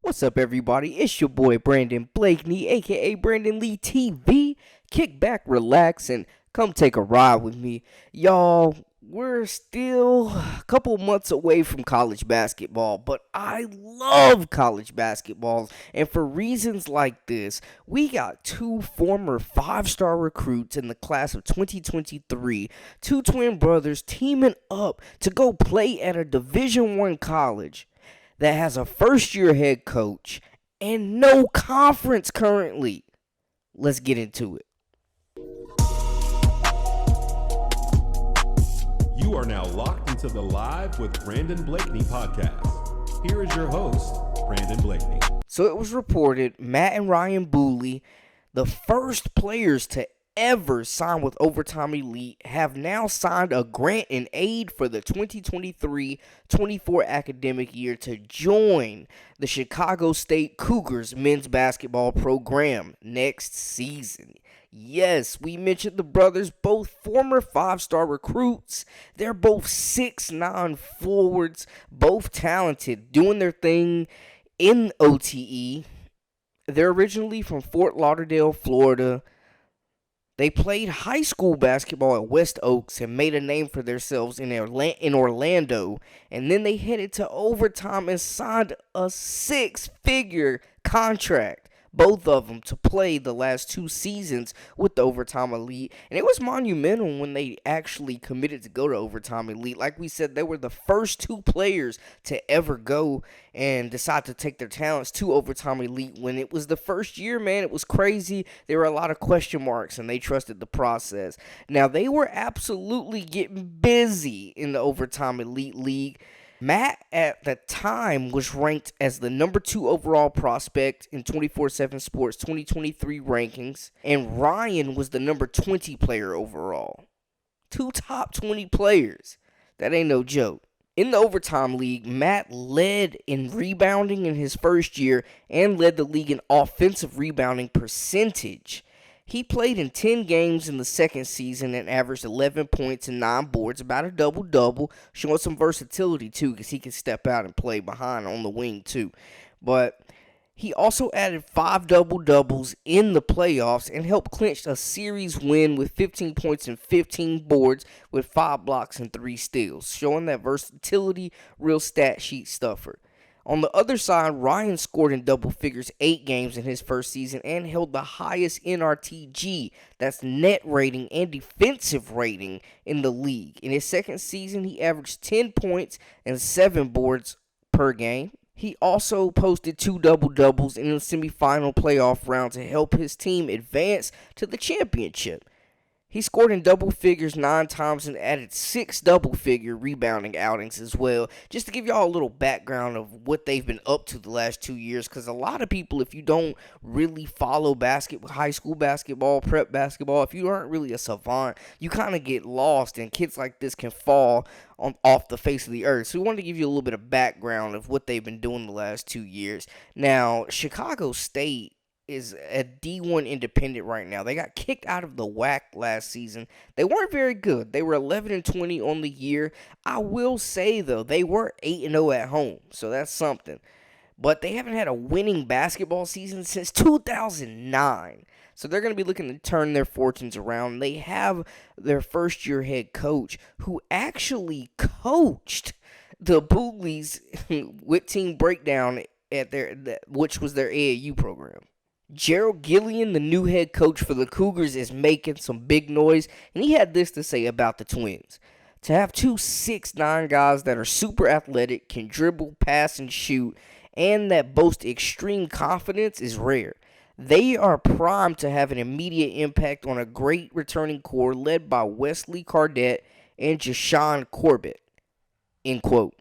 What's up, everybody? It's your boy Brandon Blakeney, aka Brandon Lee TV. Kick back, relax, and come take a ride with me. Y'all, we're still a couple months away from college basketball, but I love college basketball. And for reasons like this, we got two former 5-star recruits in the class of 2023, two twin brothers teaming up to go play at a Division I college that has a first-year head coach and no conference currently. Let's get into it. You are now locked into the Live with Brandon Blakeney podcast. Here is your host, Brandon Blakeney. So it was reported Matt and Ryan Bewley, the first players to ever sign with Overtime Elite, have now signed a grant and aid for the 2023-24 academic year to join the Chicago State Cougars men's basketball program next season. Yes, we mentioned the brothers, both former 5-star recruits. They're both 6'9" forwards, both talented, doing their thing in OTE. They're originally from Fort Lauderdale, Florida. They played high school basketball at West Oaks and made a name for themselves in Orlando. And then they headed to Overtime and signed a 6-figure contract, both of them, to play the last 2 seasons with the Overtime Elite. And it was monumental when they actually committed to go to Overtime Elite. Like we said, they were the first 2 players to ever go and decide to take their talents to Overtime Elite. When it was the first year, man, it was crazy. There were a lot of question marks, and they trusted the process. Now, they were absolutely getting busy in the Overtime Elite League. Matt, at the time, was ranked as the number 2 overall prospect in 24/7 Sports 2023 rankings, and Ryan was the number 20 player overall. 2 top 20 players. That ain't no joke. In the Overtime League, Matt led in rebounding in his first year and led the league in offensive rebounding percentage. He played in 10 games in the second season and averaged 11 points and 9 boards, about a double-double, showing some versatility too, because he can step out and play behind on the wing too. But he also added 5 double-doubles in the playoffs and helped clinch a series win with 15 points and 15 boards with 5 blocks and 3 steals, showing that versatility, real stat sheet stuffer. On the other side, Ryan scored in double figures 8 games in his first season and held the highest NRTG, that's net rating and defensive rating, in the league. In his second season, he averaged 10 points and 7 boards per game. He also posted 2 double-doubles in the semifinal playoff round to help his team advance to the championship. He scored in double figures 9 times and added 6 double-figure rebounding outings as well. Just to give y'all a little background of what they've been up to the last 2 years, because a lot of people, if you don't really follow high school basketball, prep basketball, if you aren't really a savant, you kind of get lost, and kids like this can fall off the face of the earth. So we wanted to give you a little bit of background of what they've been doing the last 2 years. Now, Chicago State is a D1 independent right now. They got kicked out of the WAC last season. They weren't very good. They were 11-20 on the year. I will say, though, they were 8-0 at home, so that's something. But they haven't had a winning basketball season since 2009. So they're going to be looking to turn their fortunes around. They have their first-year head coach who actually coached the Bewleys with Team Breakdown which was their AAU program. Gerald Gillian, the new head coach for the Cougars, is making some big noise, and he had this to say about the Twins. To have 2 6'9" guys that are super athletic, can dribble, pass, and shoot, and that boast extreme confidence is rare. They are primed to have an immediate impact on a great returning core led by Wesley Cardette and Jashawn Corbett, end quote.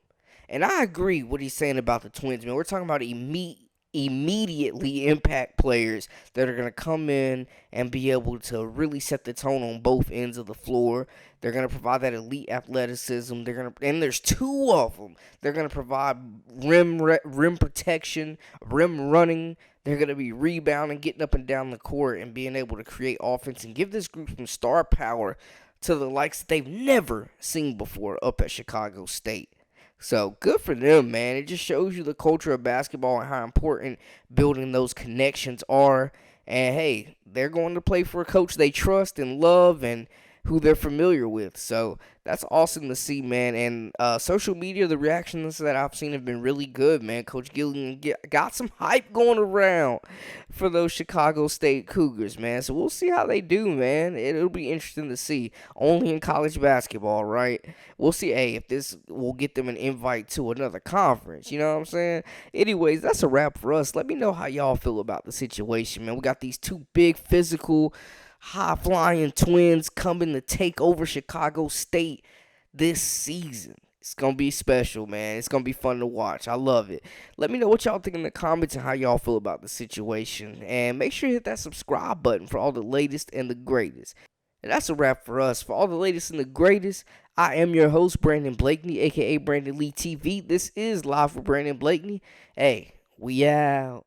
And I agree what he's saying about the Twins, man. We're talking about immediately impact players that are going to come in and be able to really set the tone on both ends of the floor. They're going to provide that elite athleticism. And there's 2 of them. They're going to provide rim protection, rim running. They're going to be rebounding, getting up and down the court, and being able to create offense and give this group some star power to the likes that they've never seen before up at Chicago State. So good for them, man. It just shows you the culture of basketball and how important building those connections are. And hey, they're going to play for a coach they trust and love and who they're familiar with. So that's awesome to see, man. And social media, the reactions that I've seen have been really good, man. Coach Gilliam got some hype going around for those Chicago State Cougars, man. So we'll see how they do, man. It'll be interesting to see. Only in college basketball, right? We'll see, hey, if this will get them an invite to another conference. You know what I'm saying? Anyways, that's a wrap for us. Let me know how y'all feel about the situation, man. We got these two big physical high-flying twins coming to take over Chicago State this season. It's going to be special, man. It's going to be fun to watch. I love it. Let me know what y'all think in the comments and how y'all feel about the situation. And make sure you hit that subscribe button for all the latest and the greatest. And that's a wrap for us. For all the latest and the greatest, I am your host, Brandon Blakeney, a.k.a. Brandon Lee TV. This is Live with Brandon Blakeney. Hey, we out.